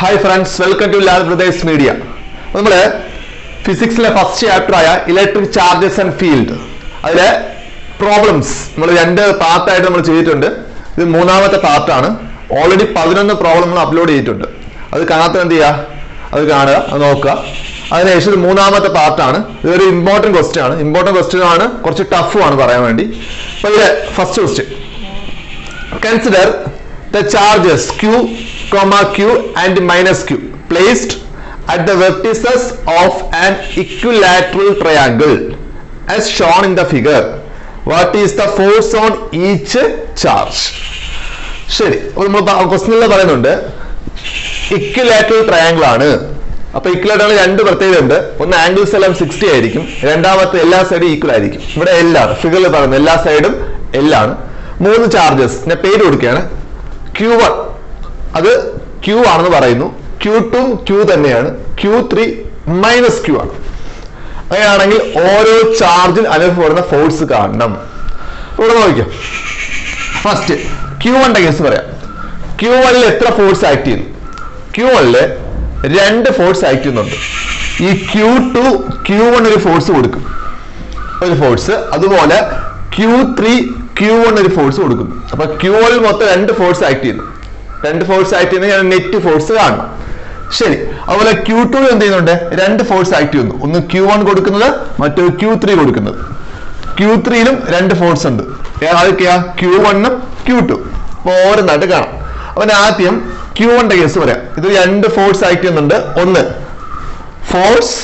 Hi friends, welcome to Lal Brothers Media. നമ്മൾ ഫിസിക്സിലെ first chapter ആയ electric charges and field അതിലെ problems നമ്മൾ രണ്ട് പാർട്ടായിട്ട് നമ്മൾ ചെയ്തിട്ടുണ്ട്. ഇത് മൂന്നാമത്തെ പാർട്ടാണ്. ഓൾറെഡി 11 പ്രോബ്ലം നമ്മൾ അപ്ലോഡ് ചെയ്തിട്ടുണ്ട്. അത് കാണാത്ത എന്ത് ചെയ്യുക, അത് കാണുക, അത് നോക്കുക. അതിനുശേഷം ഇത് മൂന്നാമത്തെ പാർട്ടാണ്. ഇതൊരു ഇമ്പോർട്ടൻറ്റ് ക്വസ്റ്റ്യൻ ആണ്. ഇമ്പോർട്ടൻറ്റ് ക്വസ്റ്റ്യൻ ആണ്, കുറച്ച് ടഫും ആണ് പറയാൻ വേണ്ടി. അപ്പോൾ ഇതിലെ first question, consider the charges q, q and minus q placed at the vertices of an equilateral triangle as shown in the figure. What is the force on each charge? ശരി, നമ്മൾ ക്വസ്റ്റ്യനിൽ പറയുന്നുണ്ട് ഇക്വിലാറ്ററൽ ട്രയാങ്കിൾ ആണ്. അപ്പൊ equilateral രണ്ട് പ്രത്യേകത ഉണ്ട്. ഒന്ന് ആംഗിൾസ് എല്ലാം 60 ആയിരിക്കും, രണ്ടാമത്തെ എല്ലാ സൈഡും ഈക്വൽ ആയിരിക്കും. ഇവിടെ L ആണ്, ഫിഗറിൽ പറയുന്നത് എല്ലാ സൈഡും L ആണ്. 3 ചാർജസ് ഞാൻ പേര് കൊടുക്കുകയാണ്. Q1 അത് Q ആണെന്ന് പറയുന്നു, Q2 Q തന്നെയാണ്, Q3 മൈനസ് Q ആണ്. അങ്ങനെയാണെങ്കിൽ ഓരോ ചാർജിൽ അനുഭവപ്പെടുന്ന ഫോഴ്സ് കാണണം. ഇവിടെ നോക്കിക്കാം. ഫസ്റ്റ് Q1 കേസ് പറയാം. Q1 എത്ര ഫോഴ്സ് ആക്ട് ചെയ്യുന്നു? Q1 2 ഫോഴ്സ് ആക്ട് ചെയ്യുന്നുണ്ട്. ഈ Q2 Q1 ഒരു ഫോഴ്സ് കൊടുക്കും, ഒരു ഫോഴ്സ്. അതുപോലെ Q3 Q1 ഒരു ഫോഴ്സ് കൊടുക്കുന്നു. അപ്പൊ Q1 മൊത്തം 2 ഫോഴ്സ് ആക്ട് ചെയ്യുന്നു. 2 ഫോഴ്സ് ആക്ട് ചെയ്യുന്ന ഞാൻ നെറ്റ് ഫോഴ്സ് കാണണം. ശരി, അതുപോലെ Q2 എന്ത് ചെയ്യുന്നുണ്ട്? 2 ഫോഴ്സ് ആക്ട് ചെയ്യുന്നു. ഒന്ന് Q1 കൊടുക്കുന്നത്, മറ്റൊരു Q3 കൊടുക്കുന്നത്. Q3യിലും 2 ഫോഴ്സ് ഉണ്ട്. ഏതൊക്കെയാ? Q1 Q2. അപ്പൊ ഓരോന്നായിട്ട് കാണാം. അപ്പൊ ആദ്യം Q1 കേസ് പറയാം. ഇത് 2 ഫോഴ്സ് ആക്ട് ചെയ്യുന്നുണ്ട്. ഒന്ന്, force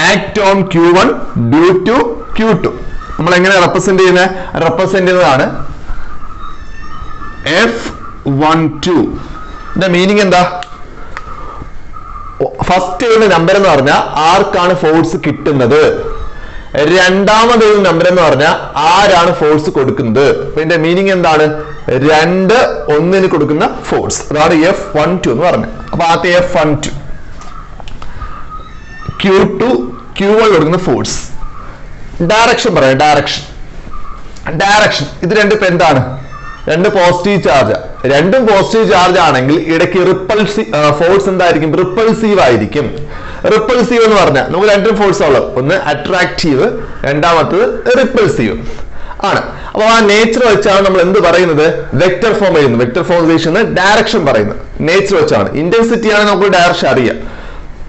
act on Q1 due to Q2. നമ്മൾ എങ്ങനെ റെപ്രസെന്റ് ചെയ്യുന്നതാണ് F12. ഇതിന്റെ മീനിങ് എന്താ? ഫസ്റ്റ് നമ്പർ എന്ന് പറഞ്ഞാൽ ആർക്കാണ് ഫോഴ്സ് കിട്ടുന്നത്, രണ്ടാമത് നമ്പർ എന്ന് പറഞ്ഞാൽ ആരാണ് ഫോഴ്സ് കൊടുക്കുന്നത്. അപ്പൊ ഇതിന്റെ മീനിങ് എന്താണ്? 2 1 കൊടുക്കുന്ന ഫോഴ്സ്, അതാണ് F12 എന്ന് പറഞ്ഞത്. അപ്പൊ ആദ്യത്തെ F12, Q2 Q1 കൊടുക്കുന്ന ഫോഴ്സ്. ഡയറക്ഷൻ പറയാം. ഡയറക്ഷൻ ഇത് രണ്ടും ഇപ്പൊ എന്താണ്? 2 പോസിറ്റീവ് ചാർജ്. രണ്ടും പോസിറ്റീവ് ചാർജ് ആണെങ്കിൽ ഇടയ്ക്ക് ഫോഴ്സ് എന്തായിരിക്കും? റിപ്പൾസീവ് ആയിരിക്കും. റിപ്പൾസീവ് എന്ന് പറഞ്ഞാൽ നമുക്ക് 2 ഫോഴ്സ് ഉള്ളത്, ഒന്ന് അട്രാക്റ്റീവ്, രണ്ടാമത്തത് റിപ്പൾസീവ് ആണ്. അപ്പൊ ആ നേച്ചർ വെച്ചാണ് നമ്മൾ എന്ത് പറയുന്നത്? വെക്ടർ ഫോം ചെയ്യുന്നത്. വെക്ടർ ഫോം ഉപയോഗിക്കുന്നത് ഡയറക്ഷൻ പറയുന്നത് നേച്ചർ വെച്ചാണ്. ഇന്റൻസിറ്റി ആണ് നമുക്ക് ഡയറക്ഷൻ അറിയാം.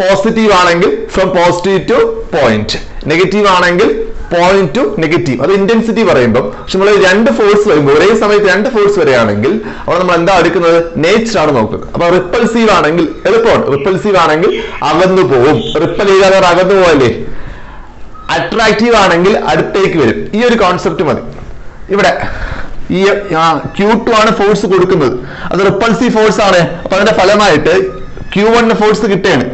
പോസിറ്റീവ് ആണെങ്കിൽ from positive two point, negative ആണെങ്കിൽ പോയിന്റ് ടു നെഗറ്റീവ്. അത് ഇന്റൻസിറ്റി പറയുമ്പോൾ. പക്ഷെ നമ്മൾ 2 ഫോഴ്സ് വരുമ്പോൾ ഒരേ സമയത്ത് 2 ഫോഴ്സ് വരികയാണെങ്കിൽ അവിടെ നമ്മൾ എന്താ എടുക്കുന്നത്? നേച്ചർ ആണ് നോക്കുന്നത്. അപ്പൊ റിപ്പൾസീവ് ആണെങ്കിൽ എളുപ്പമാണ്. റിപ്പൾസീവ് ആണെങ്കിൽ അകന്നു പോവും. റിപ്പൽ ചെയ്യാതെ അകന്നു പോവല്ലേ. അട്രാക്റ്റീവ് ആണെങ്കിൽ അടുത്തേക്ക് വരും. ഈ ഒരു കോൺസെപ്റ്റ് മതി. ഇവിടെ ഈ Q2 ആണ് ഫോഴ്സ് കൊടുക്കുന്നത്, അത് റിപ്പൾസീവ് ഫോഴ്സ് ആണ്. അപ്പൊ അതിന്റെ ഫലമായിട്ട് Q1 ഫോഴ്സ് കിട്ടുകയാണ്.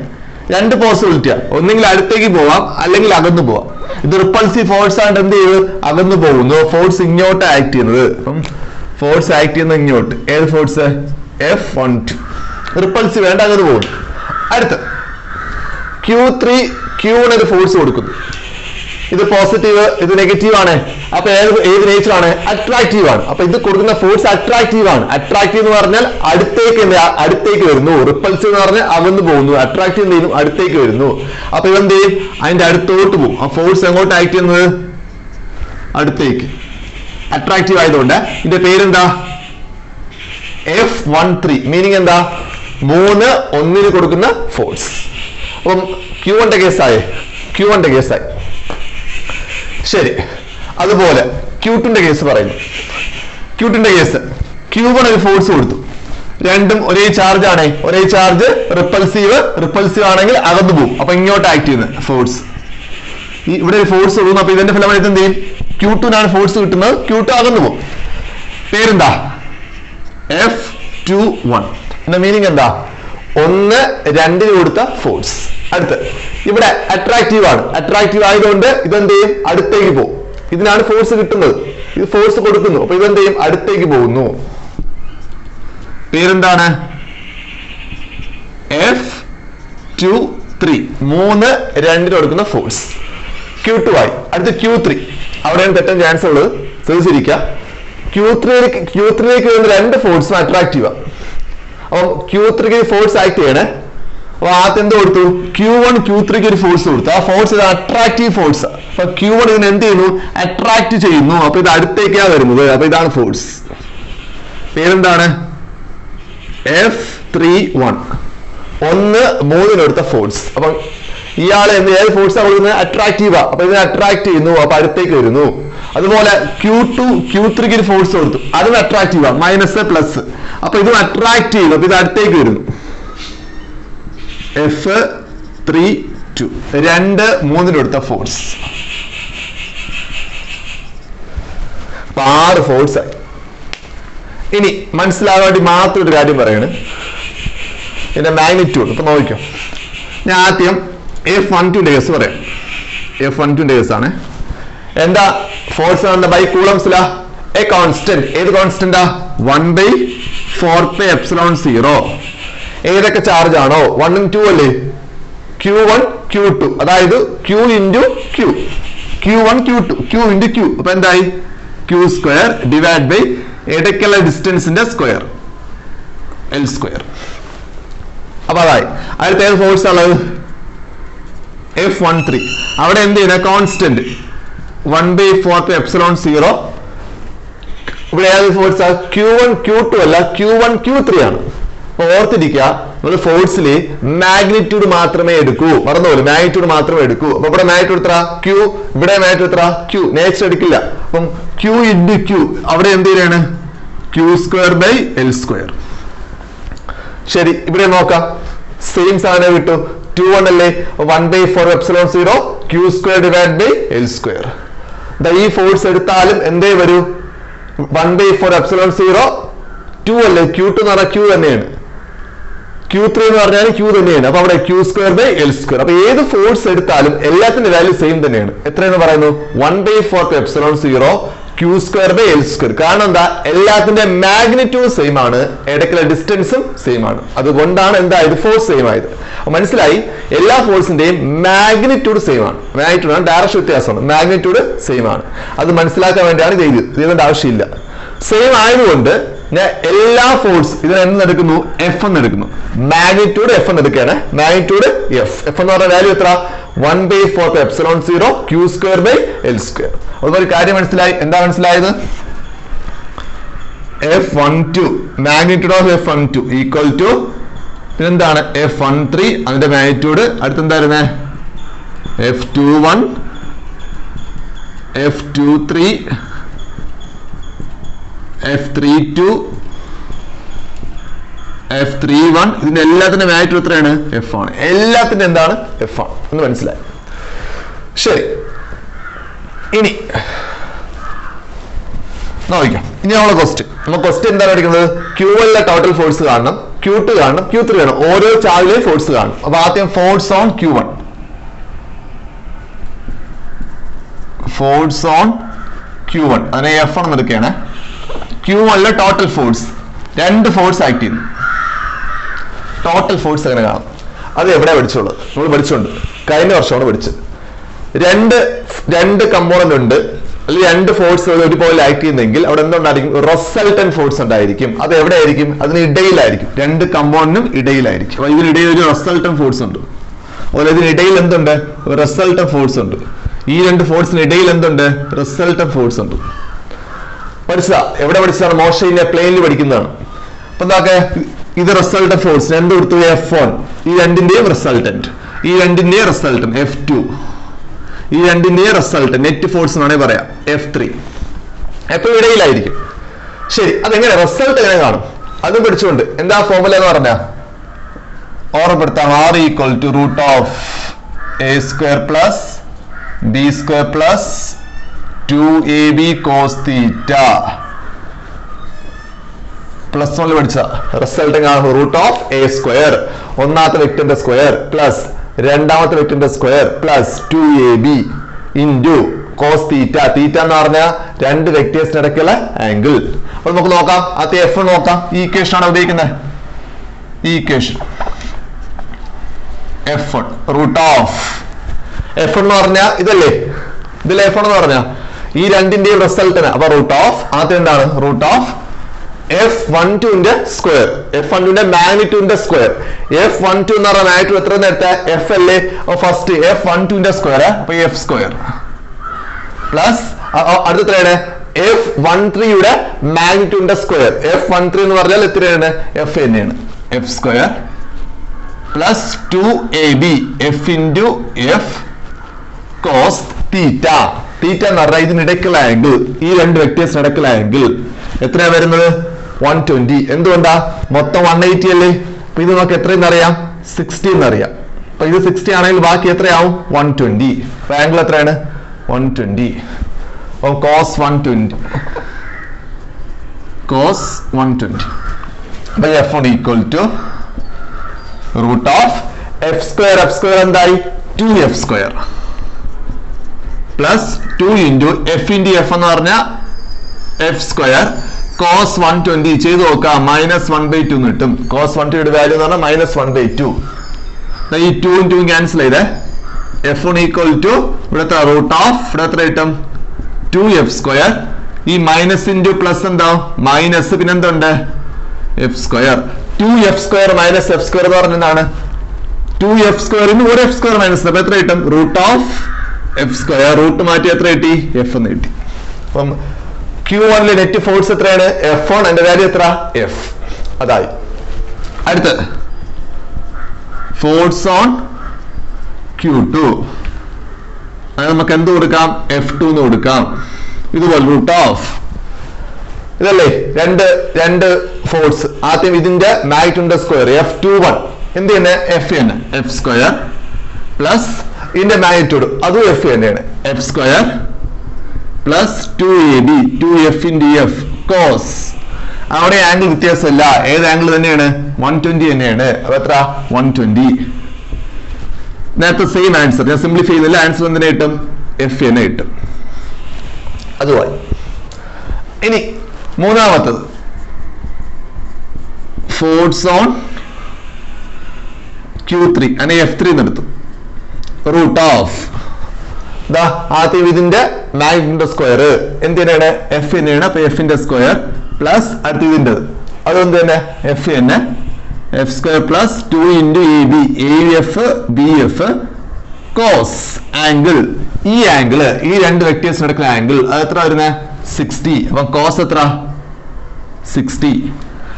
2 പോസിബിലിറ്റിയാണ്. ഒന്നെങ്കിൽ അടുത്തേക്ക് പോവാം, അല്ലെങ്കിൽ അകന്നു പോവാം. ഇത് റിപ്പൾസീവ് ഫോഴ്സ് ആയിട്ട് എന്ത് ചെയ്തു? അകന്നു പോകുന്നു. ഫോഴ്സ് ഇങ്ങോട്ട് ആക്ട് ചെയ്യുന്നത്. ഫോഴ്സ് ആക്ട് ചെയ്യുന്നത് ഇങ്ങോട്ട്. ഏത് ഫോഴ്സ്? F12. റിപ്പൾസീവ് വേണ്ട, അകന്നു പോകുന്നു. അടുത്ത Q3 Q1 ഒരു ഫോഴ്സ് കൊടുക്കുന്നു. ഇത് പോസിറ്റീവ്, ഇത് നെഗറ്റീവ് ആണ്. അപ്പൊ ഏത് നേച്ചർ ആണ്? അട്രാക്റ്റീവ് ആണ്. അപ്പൊ ഇത് കൊടുക്കുന്ന ഫോഴ്സ് അട്രാക്റ്റീവ് ആണ്. അട്രാക്റ്റീവ് എന്ന് പറഞ്ഞാൽ അടുത്തേക്ക് വരുന്നു. റിപ്പൾസീവ് എന്ന് പറഞ്ഞാൽ അകന്നു പോകുന്നു. അട്രാക്റ്റീവ് എന്ത് ചെയ്യുന്നു? അടുത്തേക്ക് വരുന്നു. അപ്പൊ ഇതെന്ത് ചെയ്യും? അതിന്റെ അടുത്തോട്ട് പോകും. ആ ഫോഴ്സ് എങ്ങോട്ട് ആക്ട് ചെയ്യുന്നത്? അടുത്തേക്ക്. അട്രാക്റ്റീവ് ആയതുകൊണ്ട് ഇതിന്റെ പേരെന്താ? F13. മീനിങ് എന്താ? 3 1 കൊടുക്കുന്ന ഫോഴ്സ്. അപ്പം Q1 കേസായി. ശരി, അതുപോലെ Q2 കേസ് പറയുന്നു. Q2 കേസ് Q1 ഒരു ഫോഴ്സ് കൊടുത്തു. രണ്ടും ഒരേ ചാർജ് ആണ്. ഒരേ ചാർജ്, റിപ്പൾസീവ് ആണെങ്കിൽ അകന്നു പോകും. അപ്പൊ ഇങ്ങോട്ട് ആക്ട് ചെയ്യുന്ന ഫോഴ്സ്. ഇവിടെ ഒരു ഫോഴ്സ് കൊടുക്കുന്നു. അപ്പൊ ഇതിന്റെ ഫലമായിട്ട് എന്ത് ചെയ്യും? Q2 ഫോഴ്സ് കിട്ടുന്നത്, Q2 അകന്നു പോകും. പേരെന്താ? F21. എന്ന മീനിങ് എന്താ? 1 2 കൊടുത്ത ഫോഴ്സ്. അടുത്ത് ഇവിടെ അട്രാക്റ്റീവ് ആണ്. അട്രാക്റ്റീവ് ആയതുകൊണ്ട് ഇതെന്ത് ചെയ്യും? അടുത്തേക്ക് പോകും. ഇതിനാണ് ഫോഴ്സ് കിട്ടുന്നത്. ഇത് ഫോഴ്സ് കൊടുക്കുന്നു. അപ്പൊ ഇതെന്ത് ചെയ്യും? അടുത്തേക്ക് പോകുന്നു. പേരെന്താണ്? F23. 3 2 കൊടുക്കുന്ന ഫോഴ്സ്. Q2 ആയി. അടുത്ത് Q3. അവിടെയാണ് തെറ്റാൻ ചാൻസ് ഉള്ളത്, ശ്രദ്ധിച്ചിരിക്കുക. Q3ലേക്ക് വരുന്ന 2 ഫോഴ്സും അട്രാക്റ്റീവാണ്. അപ്പം Q3 ഫോഴ്സ് ആക്ട് ചെയ്യണേ. അപ്പൊ ആദ്യം എന്ത് കൊടുത്തു? Q1 Q3 ഒരു ഫോഴ്സ് കൊടുത്തു. ആ ഫോഴ്സ് ഇത് അട്രാക്റ്റീവ് ഫോഴ്സ്. അപ്പൊ Q1 ഇതിന് എന്ത് ചെയ്യുന്നു? അട്രാക്ട് ചെയ്യുന്നു. അപ്പൊ ഇത് അടുത്തേക്കാണ് വരുന്നത്. അപ്പൊ ഇതാണ് ഫോഴ്സ്. പേരെന്താണ്? F31. 1 3 ഫോഴ്സ്. അപ്പൊ ഇയാളെ ഏത് ഫോഴ്സ് കൊടുക്കുന്നത്? അട്രാക്റ്റീവാ. അപ്പൊ ഇതിനെ അട്രാക്ട് ചെയ്യുന്നു. അപ്പൊ അടുത്തേക്ക് വരുന്നു. അതുപോലെ Q2 Q3 ഒരു ഫോഴ്സ് കൊടുത്തു. അതും അട്രാക്റ്റീവാ, മൈനസ് പ്ലസ്. അപ്പൊ ഇതും അട്രാക്ട് ചെയ്യുന്നു. അപ്പൊ ഇത് അടുത്തേക്ക് വരുന്നു. F32 2 3 force. 6 ഫോഴ്സ് ആയി. ഇനി മനസ്സിലാകാൻ വേണ്ടി മാത്രം ഒരു കാര്യം പറയാണ്, ഇതിന്റെ മാഗ്നിറ്റ്യൂഡ്. ഇപ്പൊ നോക്കിക്കോ, ഞാൻ ആദ്യം F12 കേസ് പറയാം. F12 കേസ് ആണ്. എന്താ ഫോഴ്സ് ആണ്? ബൈ കൂളംസിലാ എ കോൺസ്റ്റന്റ്. ഏത് കോൺസ്റ്റന്റാ? 1/4πε0. ഏതൊക്കെ ചാർജ് ആണോ? 1 ഉം 2 അല്ലേ? Q1 Q2, അതായത് Q into Q, Q1 Q2, Q into Q. അപ്പൊ എന്തായി? Q² ഡിവൈഡ് ബൈ ഇടയ്ക്കുള്ള ഡിസ്റ്റൻസിന്റെ സ്ക്വയർ, L². അപ്പൊ അതായി. അടുത്ത ഏത് ഫോഴ്സ് ഉള്ളത്? F13. അവിടെ എന്ത് ചെയ്യുന്ന? കോൺസ്റ്റന്റ് 1/4πε0. ഇവിടെ ഏത് ഫോഴ്സാ? Q1 Q2 അല്ല, Q1 Q3 ആണ്. അപ്പൊ ഓർത്തിരിക്കുക, നമ്മൾ ഫോഴ്സില് മാഗ്നിറ്റ്യൂഡ് മാത്രമേ എടുക്കൂ. മറന്നുപോലെ മാഗ്നിറ്റ്യൂഡ് മാത്രമേ എടുക്കൂ. അപ്പൊ ഇവിടെ മാഗ്നിറ്റ്യൂഡ് എത്ര? Q. ഇവിടെ മാഗ്നിറ്റ്യൂഡ് എത്ര? Q. നേച്ചർ എടുക്കില്ല. അപ്പം Q into Q. അവിടെ എന്ത് ചെയ്യാണ്? Q²/L². ശരി, ഇവിടെ നോക്കാം. സെയിം സാധനം കിട്ടും. 2 അല്ലേ? 1/4πε0 Q² ഡിവൈഡ് ബൈ L². ഈ ഫോഴ്സ് എടുത്താലും എന്തേ വരൂ? 1/4πε0 2 അല്ലേ? Q2 എന്ന് പറഞ്ഞാൽ Q തന്നെയാണ്, Q3 എന്ന് പറഞ്ഞാൽ Q തന്നെയാണ്. അപ്പൊ അവിടെ Q²/L². അപ്പൊ ഏത് ഫോഴ്സ് എടുത്താലും എല്ലാത്തിന്റെ വാല്യൂ സെയിം തന്നെയാണ്. എത്രയെന്ന് പറയുന്നു? 1/4πε0 Q²/L². കാരണം എന്താ? എല്ലാത്തിന്റെ മാഗ്നിറ്റ്യൂഡ് സെയിം ആണ്, ഇടയ്ക്കുള്ള ഡിസ്റ്റൻസും സെയിം ആണ്. അതുകൊണ്ടാണ് എന്തായത്? ഫോഴ്സ് സെയിം ആയത്. മനസ്സിലായി? എല്ലാ ഫോഴ്സിന്റെയും മാഗ്നിറ്റ്യൂഡ് സെയിം ആണ്. മാഗ്നിറ്റ്യൂഡ് ആണ്, ഡയറക്ഷൻ വ്യത്യാസമാണ്. മാഗ്നിറ്റ്യൂഡ് സെയിം ആണ്. അത് മനസ്സിലാക്കാൻ വേണ്ടിയാണ് ഇത് എഴുതിയത് ആവശ്യമില്ല. സെയിം ആയതുകൊണ്ട് ഞാൻ എല്ലാ ഫോഴ്സ് ഇതിനെ എന്തെടുക്കുന്നു? F എന്ന് എടുക്കുന്നു. മാഗ്നിറ്റ്യൂഡ് F എന്ന് എടുക്കുകയാണ്. Magnitude F. F എന്ന് പറഞ്ഞ വാല്യൂ എത്ര? 1/4πε0 Q²/L². അതുപോലെ കാര്യം മനസ്സിലായി. എന്താ മനസ്സിലായത്? F12 magnitude of F12 equal to എന്താണ്? F13. അതിന്റെ magnitude അടുത്തെന്തായിരുന്നേ? F21 F23 F32 F31. ഇതിന്റെ എല്ലാത്തിന്റെ മാഗ്നിറ്റ്യൂഡ് എത്രയാണ്? F ആണ്. എല്ലാത്തിന്റെ എന്താണ്? F ആണ്. എന്ന് മനസ്സിലായി. ശരി, ഇനി നോക്കാം. ഇനി നമ്മളെ ക്വസ്റ്റ്യൻ. നമ്മൾ ക്വസ്റ്റ്യൻ എന്താണ് പഠിക്കുന്നത്? Q1 ടോട്ടൽ ഫോഴ്സ് കാണണം, Q2 കാണണം, Q3 കാണണം. ഓരോ ചാർജിലെയും ഫോഴ്സ് കാണണം. അപ്പൊ ആദ്യം force on Q1. Force on Q1 അതിനെ F എന്ന് എടുക്കുകയാണ്. Q1 total force, 2 force act ചെയ്യുന്നു. ടോട്ടൽ ഫോഴ്സ് എങ്ങനെ കാണാം? അത് എവിടെ പഠിച്ചുള്ളത്? നമ്മൾ പഠിച്ചുകൊണ്ട് കഴിഞ്ഞ വർഷമാണ് പഠിച്ചത്. രണ്ട് കമ്പോണന്റ് ഉണ്ട്, അല്ലെങ്കിൽ 2 ഫോഴ്സുകൾ ഒരുപോലെ ആക്ട് ചെയ്യുന്നെങ്കിൽ അവിടെ എന്തുണ്ടായിരിക്കും? റിസൾട്ടന്റ് ഫോഴ്സ് ഉണ്ടായിരിക്കും. അത് എവിടെ ആയിരിക്കും? അതിന് ഇടയിലായിരിക്കും. 2 കമ്പോണന്റിനും ഇടയിലായിരിക്കും. അപ്പൊ ഇതിനിടയിൽ ഒരു റിസൾട്ടന്റ് ഫോഴ്സ് ഉണ്ട്. അതുപോലെ ഇതിനിടയിൽ എന്തുണ്ട്? റിസൾട്ടന്റ് ഫോഴ്സ് ഉണ്ട്. ഈ 2 ഫോഴ്സിന് ഇടയിൽ എന്തുണ്ട്? റിസൾട്ടന്റ് ഫോഴ്സ് ഉണ്ട്. പഠിച്ചതാ? എവിടെ പഠിച്ചതാണ്? മോഷയിലെ പ്ലെയിനിൽ പഠിക്കുന്നതാണ്. അപ്പൊ എന്താക്കെ? ഇത് റിസൾട്ടന്റ് ഫോഴ്സ് എന്ത് കൊടുത്തു? F1. ഈ രണ്ടിന്റെയും റിസൾട്ടന്റ്, ഈ രണ്ടിന്റെയും റിസൾട്ടന്റ് F2. ഈ രണ്ടിന്റെയും റിസൾട്ടന്റ് നെറ്റ് ഫോഴ്സ് എന്നാണ് പറയാം F3. എപ്പോഴും ഇടയിലായിരിക്കും. ശരി, അതെങ്ങനെ റിസൾട്ട് എങ്ങനെ കാണും? അതും പഠിച്ചുകൊണ്ട് എന്താ ഫോർമുല എന്ന് പറഞ്ഞാ ഓർമ്മപ്പെടുത്താം. R equal to √A² plus B² plus 2AB cos θ plus 1 പഠിച്ച റിസൾട്ട് √A², ഒന്നാമത്തെ വെക്ടറിന്റെ സ്ക്വയർ പ്ലസ് രണ്ടാമത്തെ വെക്ടറിന്റെ square plus 2AB into cos theta. Theta എന്ന് പറഞ്ഞാൽ 2 വെക്ടേഴ്സിന് ഇടയ്ക്കുള്ള ആംഗിൾ. അപ്പൊ നമുക്ക് നോക്കാം. ആദ്യം F നോക്കാം. ഈ ഇക്വേഷൻ ആണ് ഉപയോഗിക്കുന്നത്. ഈ ഇക്വേഷൻ F1 F എന്ന് പറഞ്ഞാൽ ഇതല്ലേ? ഇതിൽ F എന്ന് പറഞ്ഞാൽ ഈ രണ്ടിന്റെയും റിസൾട്ടിന്. അപ്പൊ ആദ്യം എന്താണ്? F12ന്റെ സ്ക്വയർ, F12ന്റെ മാഗ്നിറ്റ്യൂഡിന്റെ സ്ക്വയർ. F12 എന്ന് പറഞ്ഞ മാഗ്നിറ്റ്യൂഡ് എത്ര നേരത്തെ F അല്ലേ, ഫസ്റ്റ് F12ന്റെ സ്ക്വയർ, അപ്പൊ F സ്ക്വയർ പ്ലസ് അടുത്തത്രയാണ് F13യുടെ മാഗ്നിറ്റ്യൂഡിന്റെ സ്ക്വയർ. F13 എന്ന് പറഞ്ഞാൽ എത്രയാണ്, F തന്നെയാണ്, F square plus 2AB F into F cos theta. Theta എന്ന് പറഞ്ഞാൽ ഇതിനിടയ്ക്കുള്ള ആംഗിൾ, ഈ രണ്ട് വെക്ടേഴ്സിന് ഇടയ്ക്കുള്ള ആംഗിൾ എത്രയാ വരുന്നത്, 120. എന്തുകൊണ്ടാ, മൊത്തം 180 അല്ലേ, അപ്പൊ ഇത് നമുക്ക് എത്രയെന്ന് അറിയാം, 60 എന്നറിയാം. അപ്പൊ ഇത് 60 ആണെങ്കിൽ ബാക്കി എത്രയാവും, 120. അപ്പൊ ആംഗിൾ എത്രയാണ്, 120. അപ്പൊ cos 120 അപ്പൊ F1 equal to root of F square. F square എന്തായി, 2F square plus 2 into F into F എന്ന് പറഞ്ഞാൽ F സ്ക്വയർ cos 120 ചെയ്ത് നോക്കാം, -1/2 കിട്ടും. cos 120 വാല്യൂ എന്ന് പറഞ്ഞാൽ -1/2. ഈ 2 2 ക്യാൻസൽ ചെയ്തേ, F1 ഈക്വൽ ടു ഇവിടുത്തെ റൂട്ട് ഓഫ് ഇവിടെ എത്ര കിട്ടും, 2F സ്ക്വയർ. ഈ മൈനസ് ഇൻറ്റു പ്ലസ് എന്താവും, മൈനസ് പിന്നെന്തുണ്ട്, F square. 2F square minus F square എന്ന് പറഞ്ഞ എന്താണ്, 2F സ്ക്വയറിന് ഒരു F സ്ക്വയർ മൈനസ്, അപ്പൊ എത്ര കിട്ടും, root of F square. Root മാറ്റി എത്ര കിട്ടി, F എന്ന് കിട്ടി. അപ്പം Q1 നെറ്റ് ഫോഴ്സ് എത്രയാണ്, F1, എന്റെ വാല്യൂ എത്ര, F. അതായി. അടുത്ത് ഫോഴ്സ് ഓൺ Q2, അത് നമുക്ക് എന്ത് കൊടുക്കാം, F2 എന്ന് കൊടുക്കാം. ഇതുപോലെ റൂട്ട് ഓഫ് ഇതല്ലേ രണ്ട് ഫോഴ്സ്. ആദ്യം ഇതിന്റെ മാഗ്നിറ്റ്യൂഡിന്റെ സ്ക്വയർ F21 എന്ത് തന്നെ, F തന്നെ, F സ്ക്വയർ പ്ലസ് ഇതിന്റെ മാഗ്നിറ്റ്യൂഡ് അതും F തന്നെയാണ്, F square plus 2AB 2F into F cos. അവിടെ ആംഗിൾ വ്യത്യാസമല്ല, ഏത് ആംഗിൾ തന്നെയാണ്, 120 തന്നെയാണ്. അപ്പൊ എത്ര, 120. നേരത്തെ സെയിം ആൻസർ, ഞാൻ സിംപ്ലിഫൈ ചെയ്തില്ല, ആൻസർ എന്തിനെ കിട്ടും, F തന്നെ കിട്ടും. അതുപോലെ ഇനി മൂന്നാമത്തത് ഫോഴ്സ് ഓൺ Q3, അങ്ങനെ F3 എന്നെടുത്തു. റൂട്ട് ഓഫ് ആദ്യം ഇതിന്റെ മാഗ്നിറ്റ്യൂഡിന്റെ സ്ക്വയർ എന്തിനാണ്, F തന്നെയാണ്, അപ്പൊ F ന്റെ സ്ക്വയർ പ്ലസ് അടുത്ത ഇതിന്റെ അതെന്ത് തന്നെ, F തന്നെ, F square plus 2 into AB AF BF cos angle. ഈ ആംഗിള് ഈ രണ്ട് വെക്ടേഴ്സിന് നടക്കുന്ന ആംഗിൾ അത് എത്ര വരുന്നത്, 60. അപ്പൊ cos എത്ര, 60.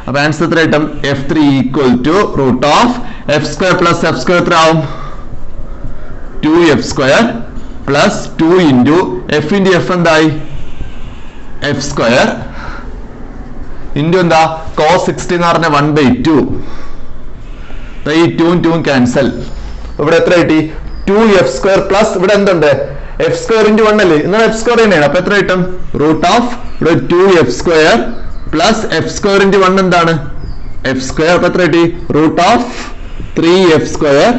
അപ്പൊ ആൻസർ എത്ര കിട്ടും, F3 equal to root of F square plus F square എത്ര ആവും, 2F square plus 2 into F into F എന്തായി, F സ്ക്വയർ ഇൻറ്റു എന്താ, cos 60 എന്ന് പറഞ്ഞ 1/2. ഈ 2 2 ക്യാൻസൽ. ഇവിടെ എത്ര കിട്ടി, 2F സ്ക്വയർ പ്ലസ് ഇവിടെ എന്തുണ്ട്, F സ്ക്വയർ ഇൻറ്റു 1 അല്ലേ, എന്നാൽ F സ്ക്വയർ തന്നെയാണ്. അപ്പൊ എത്ര കിട്ടും, റൂട്ട് ഓഫ് ഇവിടെ 2F square plus F square into 1 എന്താണ്, F സ്ക്വയർ. അപ്പൊ എത്ര കിട്ടി, root of 3F square.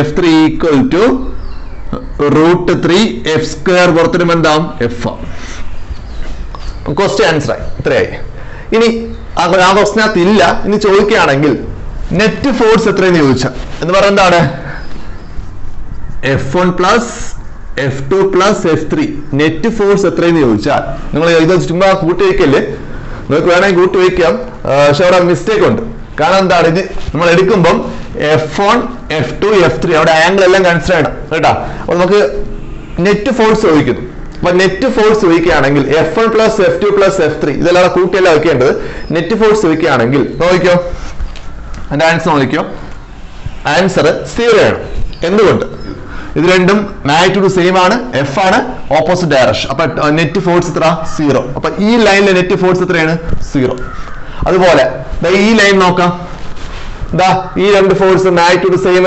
F3 equal to root 3F square പുറത്തിടുമ്പോൾ എന്താവും, F. ക്വസ്റ്റ്യൻ ആൻസർ ആയി, ഇത്രയായി. ഇനി ആ ക്വസ്റ്റിനകത്ത് ഇല്ല, ഇനി ചോദിക്കുകയാണെങ്കിൽ നെറ്റ് ഫോഴ്സ് എത്രയെന്ന് ചോദിച്ചാൽ എന്ന് പറയുന്നത് എന്താണ്, F1 plus F2 plus F3 net force എത്രയെന്ന് ചോദിച്ചാൽ നിങ്ങൾ ഇത് ചുമ്മാ കൂട്ടി വയ്ക്കല്ലേ, നിങ്ങൾക്ക് വേണമെങ്കിൽ കൂട്ടി വയ്ക്കാം, പക്ഷെ അവിടെ മിസ്റ്റേക്ക് ഉണ്ട്. കാരണം എന്താണ്, ഇത് നമ്മൾ എടുക്കുമ്പം F1 F2 F3 അവിടെ ആംഗിൾ എല്ലാം കൺസിഡർ ചെയ്യണം കേട്ടാ. അപ്പൊ നമുക്ക് നെറ്റ് ഫോഴ്സ് ചോദിക്കുന്നു. അപ്പൊ നെറ്റ് ഫോഴ്സ് ചോദിക്കുകയാണെങ്കിൽ F1 plus F2 plus F3 ഇതെല്ലാം കൂട്ടിയല്ല വയ്ക്കേണ്ടത്. നെറ്റ് ഫോഴ്സ് ചോദിക്കുകയാണെങ്കിൽ നോക്കിക്കോ, എന്റെ ആൻസർ നോക്കിക്കോ, ആൻസർ 0 ആണ്. എന്തുകൊണ്ട്, ഇത് രണ്ടും മാഗ്നിറ്റ്യൂഡ് സെയിം ആണ്, F ആണ്, ഓപ്പോസിറ്റ് ഡയറക്ഷൻ. അപ്പൊ നെറ്റ് ഫോഴ്സ് എത്ര, 0. അപ്പൊ ഈ ലൈനിലെ നെറ്റ് ഫോഴ്സ് എത്രയാണ്, 0. അതുപോലെ ഈ ലൈൻ നോക്കാം, ഈ രണ്ട് force magnitude same,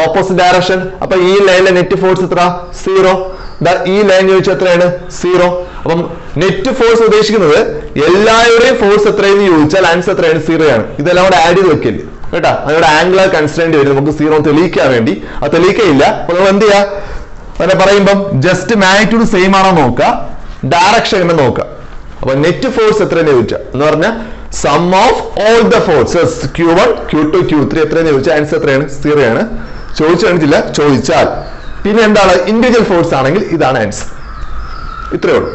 opposite direction. അപ്പൊ ഈ ലൈനിലെ നെറ്റ് ഫോഴ്സ് എത്ര, 0. ഈ ലൈൻ ചോദിച്ചാൽ എത്രയാണ്, 0. അപ്പം നെറ്റ് ഫോഴ്സ് ഉദ്ദേശിക്കുന്നത് എല്ലാവരുടെയും ഫോഴ്സ് എത്രയെന്ന് ചോദിച്ചാൽ ആൻസർ എത്രയാണ്, 0 ആണ്. ഇതെല്ലാം കൂടെ ആഡ് ചെയ്ത് വെക്കല്ലേ കേട്ടാ. അതിവിടെ ആംഗുലർ കൺസ്ട്രെയിന്റ് വരും നമുക്ക് 0 തെളിയിക്കാൻ വേണ്ടി. അത് തെളിയിക്കയില്ല. അപ്പൊ നമ്മൾ എന്ത് ചെയ്യാ, അങ്ങനെ പറയുമ്പം ജസ്റ്റ് മാഗ്നിറ്റ്യൂഡ് സെയിം ആണോ നോക്കുക, ഡയറക്ഷൻ എന്ന് നോക്കുക. അപ്പൊ നെറ്റ് ഫോഴ്സ് എത്രയെന്ന് ചോദിച്ചാൽ എന്ന് പറഞ്ഞാൽ sum of all the forces Q1 Q2 Q3 എത്രയെന്ന് ചോദിച്ചാൽ ആൻസർ എത്രയാണ്, 0 ആണ്. ചോദിച്ചു കാണിച്ചില്ല, ചോദിച്ചാൽ പിന്നെ എന്താണ് ഇൻഡിവിജ്വൽ ഫോഴ്സ് ആണെങ്കിൽ ഇതാണ് ആൻസർ. ഇത്രയേ ഉള്ളൂ.